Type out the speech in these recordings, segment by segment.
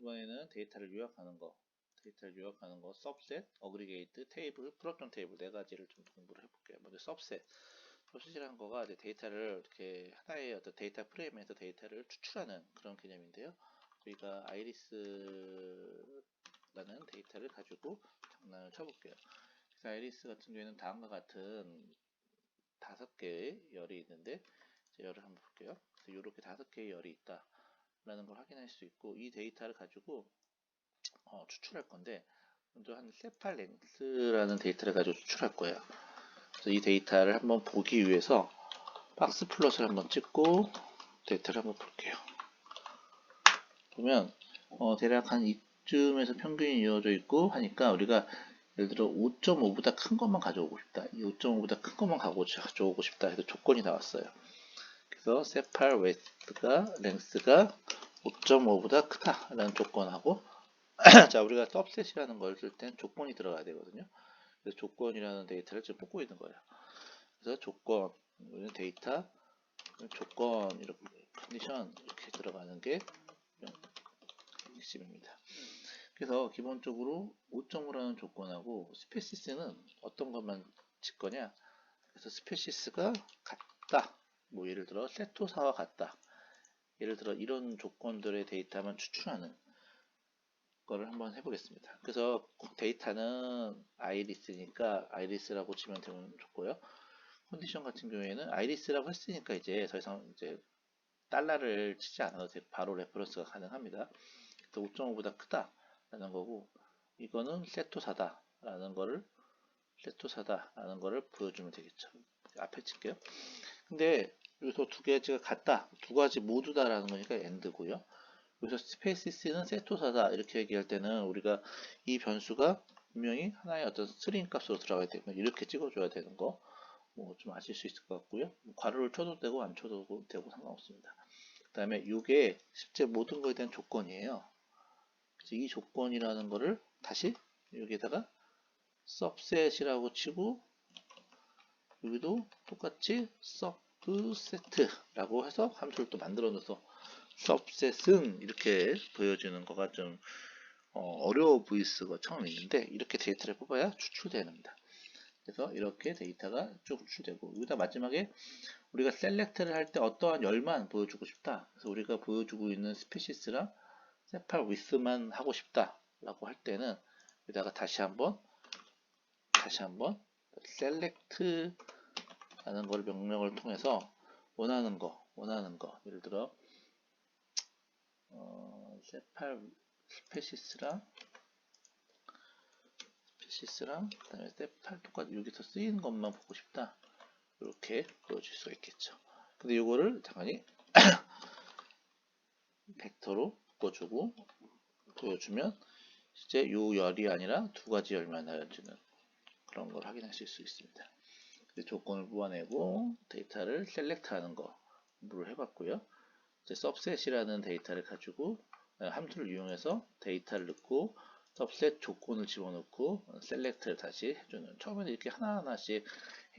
이번에는 데이터를 요약하는 거, subset, aggregate, 테이블, 플롯전 테이블 네 가지를 좀 공부를 해볼게요. 먼저 subset이라는 거가 이제 데이터를 이렇게 하나의 어떤 데이터 프레임에서 데이터를 추출하는 그런 개념인데요. 저희가 아이리스라는 데이터를 가지고 장난을 쳐볼게요. 그래서 아이리스 같은 경우에는 다음과 같은 5개의 열이 있는데, 열을 한번 볼게요. 그래서 이렇게 5개의 열이 있다 라는 걸 확인할 수 있고, 이 데이터를 가지고 추출할 건데, 먼저 한 세팔랭스라는 데이터를 가지고 추출할 거예요. 그래서 이 데이터를 한번 보기 위해서 박스 플롯을 한번 찍고 데이터를 한번 볼게요. 보면 대략 한 이쯤에서 평균이 이어져 있고 하니까, 우리가 예를 들어 5.5보다 큰 것만 가져오고 싶다, 이 5.5보다 큰 것만 가져오고 싶다 해서 조건이 나왔어요. 그래서 세팔 웨스트가 랭스가 5.5보다 크다라는 조건하고 자, 우리가 subset이라는 걸 쓸 땐 조건이 들어가야 되거든요. 그래서 조건이라는 데이터를 지금 뽑고 있는 거예요. 그래서 조건, 데이터, 조건, 이렇게 컨디션 이렇게 들어가는 게 핵심입니다. 그래서 기본적으로 5.5라는 조건하고 스페시스는 어떤 것만 칠 거냐? 그래서 스페시스가 같다. 뭐 예를 들어 세토사와 같다. 예를 들어 이런 조건들의 데이터만 추출하는 거를 한번 해보겠습니다. 그래서 데이터는 아이리스니까 아이리스라고 치면 되면 좋고요. 컨디션 같은 경우에는 아이리스라고 했으니까 이제 더 이상 이제 달러를 치지 않아도 바로 레퍼런스가 가능합니다. 5.5보다 크다라는 거고, 이거는 세토사다라는 거를 보여주면 되겠죠. 앞에 칠게요. 근데 여기서 두 가지가 같다, 두 가지 모두다라는 거니까 AND고요. 여기서 스페이시스는 세토사다 이렇게 얘기할 때는 우리가 이 변수가 분명히 하나의 어떤 스트링 값으로 들어가야 되면 이렇게 찍어줘야 되는 거 뭐 좀 아실 수 있을 것 같고요. 괄호를 쳐도 되고 안 쳐도 되고 상관없습니다. 그 다음에 이게 실제 모든 거에 대한 조건이에요. 그래서 이 조건이라는 거를 다시 여기다가 subset이라고 치고, 여기도 똑같이 subset라고 해서 함수를 또 만들어 놓어서 subset은 이렇게 보여주는 거가 좀 어려워 보일 수가 처음 있는데, 이렇게 데이터를 뽑아야 추출됩니다. 그래서 이렇게 데이터가 쭉 추출되고, 여기다 마지막에 우리가 셀렉트를 할 때 어떠한 열만 보여주고 싶다, 그래서 우리가 보여주고 있는 스피시스랑 세팔 위스만 하고 싶다 라고 할 때는 여기다가 다시 한번 셀렉트 라는 걸 명령을 통해서 원하는 거 예를 들어 세팔 스페시스랑 그다음에 세팔 똑같이 여기서 쓰이는 것만 보고 싶다, 이렇게 보여줄 수가 있겠죠. 근데 이거를 당연히 벡터로 바꿔주고 보여주면 실제 요 열이 아니라 두 가지 열만 나눠주는 그런 걸 확인하실 수 있습니다. 조건을 뽑아내고 데이터를 셀렉트하는 거 공부를 해봤고요. 이제 subset이라는 데이터를 가지고 함수를 이용해서 데이터를 넣고 subset 조건을 집어넣고 셀렉트를 다시 해주는, 처음에는 이렇게 하나하나씩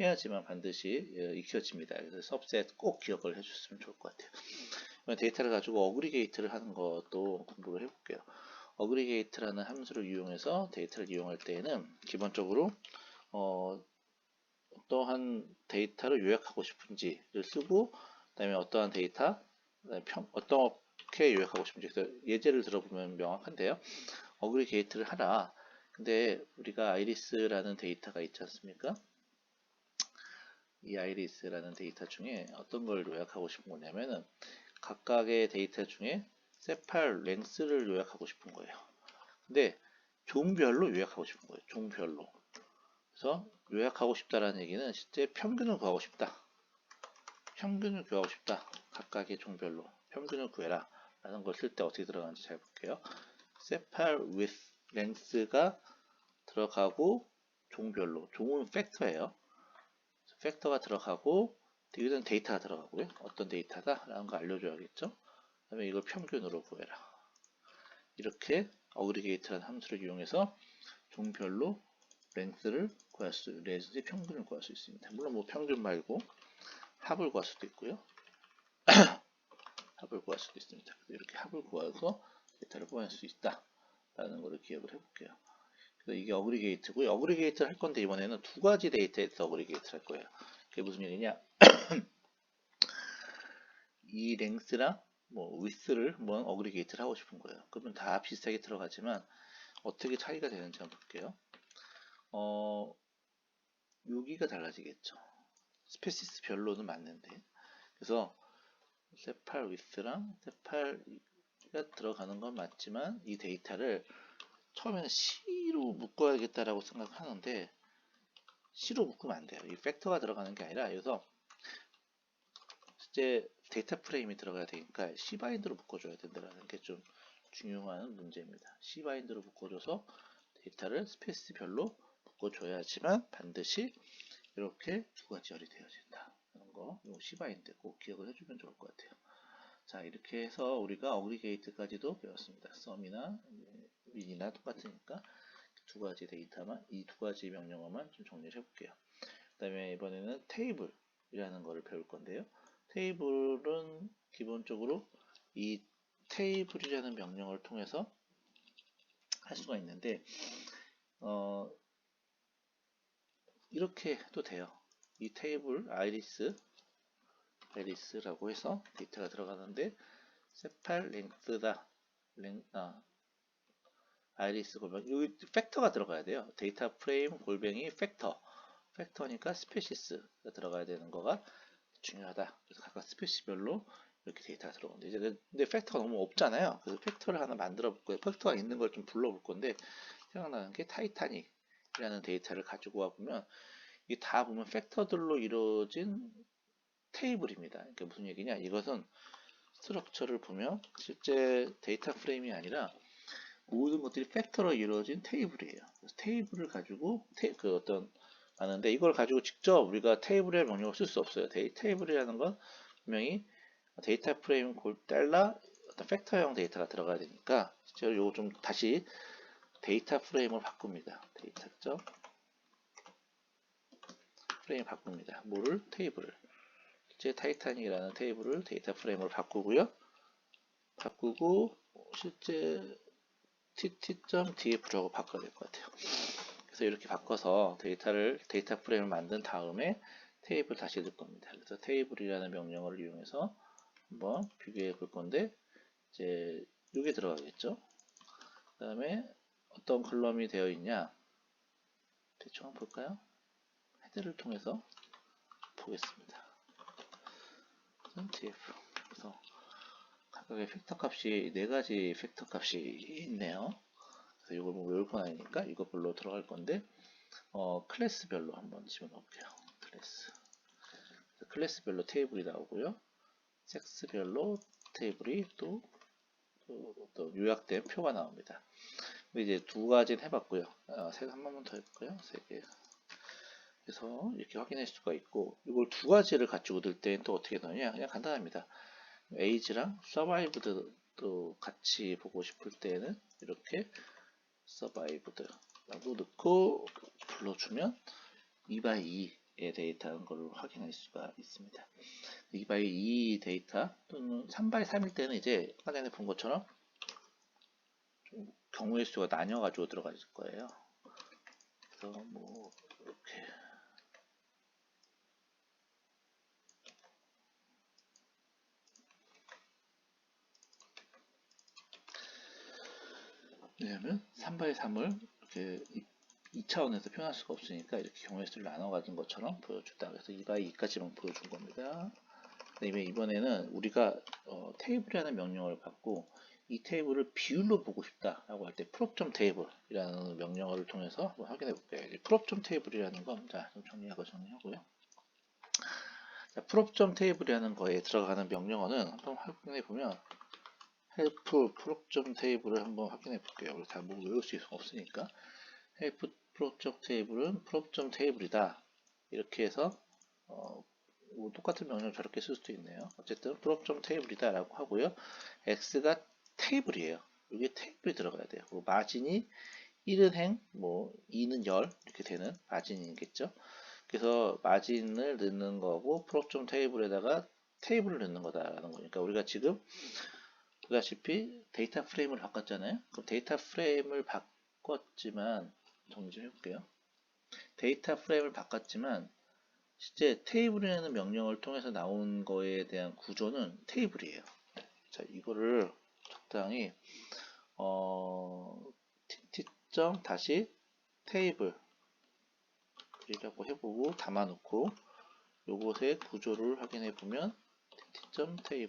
해야지만 반드시 익혀집니다. 그래서 subset 꼭 기억을 해주셨으면 좋을 것 같아요. 데이터를 가지고 어그리게이트를 하는 것도 공부를 해볼게요. 어그리게이트라는 함수를 이용해서 데이터를 이용할 때에는 기본적으로 어떠한 데이터를 요약하고 싶은지를 쓰고, 그 다음에 어떠한 데이터, 어떻게 요약하고 싶은지, 그래서 예제를 들어보면 명확한데요. 어그리게이트를 하라. 근데 우리가 아이리스라는 데이터가 있지 않습니까? 이 아이리스라는 데이터 중에 어떤 걸 요약하고 싶은 거냐면은 각각의 데이터 중에 세팔 랭스를 요약하고 싶은 거예요. 근데 종별로 요약하고 싶은 거예요. 종별로. 그래서 요약하고 싶다라는 얘기는 실제 평균을 구하고 싶다. 각각의 종별로 평균을 구해라 라는 걸 쓸 때 어떻게 들어가는지 잘 볼게요. 세팔 with length가 들어가고, 종별로, 종은 팩터예요. 팩터가 들어가고, 여기는 데이터가 들어가고요. 어떤 데이터다 라는 거 알려줘야겠죠. 그 다음에 이걸 평균으로 구해라. 이렇게 어그리게이트라는 함수를 이용해서 종별로 랭스를 구할 수, 랭스의 평균을 구할 수 있습니다. 물론 뭐 평균 말고 합을 구할 수도 있고요. 합을 구할 수도 있습니다. 이렇게 합을 구해서 데이터를 뽑아낼 수 있다 라는 거를 기억을 해볼게요. 그래서 이게 어그리게이트고요. 어그리게이트를 할 건데 이번에는 두 가지 데이터에서 어그리게이트를 할 거예요. 그게 무슨 얘기냐? 이 랭스랑 뭐 위스를 한번 어그리게이트를 하고 싶은 거예요. 그러면 다 비슷하게 들어가지만 어떻게 차이가 되는지 한번 볼게요. 여기가 달라지겠죠. 스페시스 별로는 맞는데. 그래서 세팔 위스랑 세팔가 들어가는 건 맞지만 이 데이터를 처음에는 C로 묶어야겠다라고 생각하는데 C로 묶으면 안 돼요. 이 팩터가 들어가는 게 아니라 여기서 실제 데이터 프레임이 들어가야 되니까 C 바인드로 묶어줘야 된다는 게 좀 중요한 문제입니다. C 바인드로 묶어줘서 데이터를 스페이스별로 묶어줘야지만 반드시 이렇게 두 가지 열이 되어진다. 하는 거, 이 C 바인드 꼭 기억을 해주면 좋을 것 같아요. 자, 이렇게 해서 우리가 어그리게이트까지도 배웠습니다. 썸이나 윈이나 똑같으니까 두 가지 데이터만, 이 두 가지 명령어만 좀 정리를 해볼게요. 그 다음에 이번에는 테이블이라는 거를 배울 건데요. 테이블은 기본적으로 이 테이블이라는 명령어를 통해서 할 수가 있는데 이렇게 해도 돼요. 이 테이블 아이리스라고 해서 데이터가 들어가는데 세팔 랭스다 아이리스 골뱅이 여기 팩터가 들어가야 돼요. 데이터 프레임 골뱅이 팩터니까 스페시스가 들어가야 되는 거가 중요하다. 그래서 각각 스페시별로 이렇게 데이터가 들어오는데 이제 근데 팩터가 너무 없잖아요. 그래서 팩터를 하나 만들어 볼 거예요. 팩터가 있는 걸 좀 불러 볼 건데 생각나는 게 타이타닉이라는 데이터를 가지고 와 보면 이게 다 보면 팩터들로 이루어진 테이블입니다. 그러니까 무슨 얘기냐? 이것은 스트럭처를 보면 실제 데이터 프레임이 아니라 모든 것들이 팩터로 이루어진 테이블이에요. 그래서 테이블을 가지고 그 어떤 아는데 이걸 가지고 직접 우리가 테이블의 명령을 쓸 수 없어요. 테이블이라는 건 분명히 데이터 프레임 달러 어떤 팩터형 데이터가 들어가야 되니까 제가 이거 좀 다시 데이터 프레임을 바꿉니다. 데이터 프레임 바꿉니다. 뭐를? 테이블을. 제 타이타닉이라는 테이블을 데이터 프레임으로 바꾸고요. 바꾸고 실제 tt.df라고 바꿔야 될 것 같아요. 그래서 이렇게 바꿔서 데이터 프레임을 만든 다음에 테이블 다시 넣을 겁니다. 그래서 테이블이라는 명령어를 이용해서 한번 비교해 볼 건데 이제 이게 들어가겠죠. 그 다음에 어떤 컬럼이 되어 있냐 대충 한번 볼까요? 헤드를 통해서 보겠습니다. df 그래서 각각의 팩터 값이 네 가지 팩터 값이 있네요. 그래서 이걸 뭐 외울 건 아니니까 이거별로 들어갈 건데 클래스별로 한번 집어넣을게요. 클래스별로 테이블이 나오고요. 섹스별로 테이블이 또 요약된 표가 나옵니다. 이제 두 가지는 해봤고요. 한 번만 더 해볼까요? 세 개. 그래서 이렇게 확인할 수가 있고 이걸 두 가지를 가지고 넣을 때는 또 어떻게 넣느냐? 그냥 간단합니다. age랑 survived도 같이 보고 싶을 때는 이렇게 survived라고 넣고 불러주면 2x2의 데이터인 걸 확인할 수가 있습니다. 2x2 데이터 또는 3x3일 때는 이제 아까 전에 본 것처럼 좀 경우의 수가 나뉘어가지고 들어갈 거예요. 그래서 뭐 이렇게 왜냐면 3x3을 이렇게 2차원에서 표현할 수가 없으니까 이렇게 경우의 수를 나눠 가진 것처럼 보여준다. 그래서 2x2까지만 보여준 겁니다. 이번에는 우리가 테이블이라는 명령어를 받고 이 테이블을 비율로 보고 싶다라고 할 때 prop.table이라는 명령어를 통해서 한번 확인해 볼게요. prop.table이라는 건 자, 좀 정리하고요. 자, prop.table이라는 거에 들어가는 명령어는 한번 확인해 보면 help prop.table을 한번 확인해 볼게요. 우리 다 뭐 외울 수 없으니까 help prop.table은 prop.table이다. 이렇게 해서 뭐 똑같은 명령을 저렇게 쓸 수도 있네요. 어쨌든 prop.table이다 라고 하고요. x가 테이블이에요. 여기에 테이블이 들어가야 돼요. 마진이 1은 행, 뭐 2는 열 이렇게 되는 마진이겠죠. 그래서 마진을 넣는 거고 prop.table에다가 테이블을 넣는 거다라는 거니까 우리가 지금 보다시피 데이터 프레임을 바꿨잖아요. 그럼 데이터 프레임을 바꿨지만 정리 좀 해볼게요. 데이터 프레임을 바꿨지만 실제 테이블이라는 명령을 통해서 나온 거에 대한 구조는 테이블이에요. 자, 이거를 적당히 tt. 다시 테이블이라고 해보고 담아놓고 요것의 구조를 확인해 보면 tt.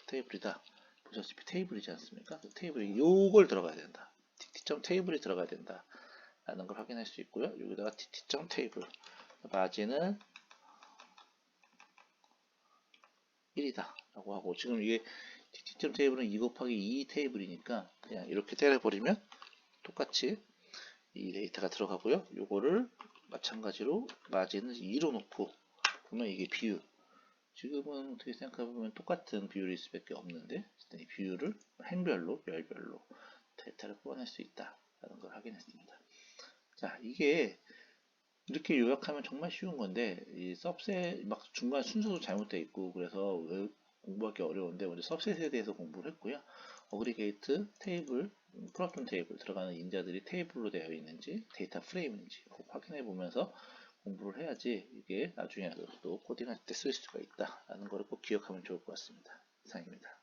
테이블이다. 보시다시피 테이블이지 않습니까? 테이블이 요걸 들어가야 된다. tt.테이블이 들어가야 된다. 라는 걸 확인할 수 있고요. 여기다가 tt.테이블 마진은 1이다 라고 하고, 지금 이게 tt.테이블은 2 곱하기 2 테이블이니까 그냥 이렇게 때려버리면 똑같이 이 데이터가 들어가고요. 요거를 마찬가지로 마진을 2로 놓고 보면 이게 비율, 지금은 어떻게 생각해보면 똑같은 비율일 수밖에 없는데 이 비율을 행별로 열별로 데이터를 뽑아낼 수 있다 라는 걸 확인했습니다. 자, 이게 이렇게 요약하면 정말 쉬운 건데 이 सब셋 막 중간 순서도 잘못되어 있고 그래서 공부하기 어려운데, 먼저 सब셋에 대해서 공부를 했고요. 어그리게이트, 테이블, 프로ton 테이블 들어가는 인자들이 테이블로 되어 있는지 데이터 프레임인지 꼭 확인해 보면서 공부를 해야지 이게 나중에 또 코딩할 때 쓸 수가 있다라는 걸 꼭 기억하면 좋을 것 같습니다. 이상입니다.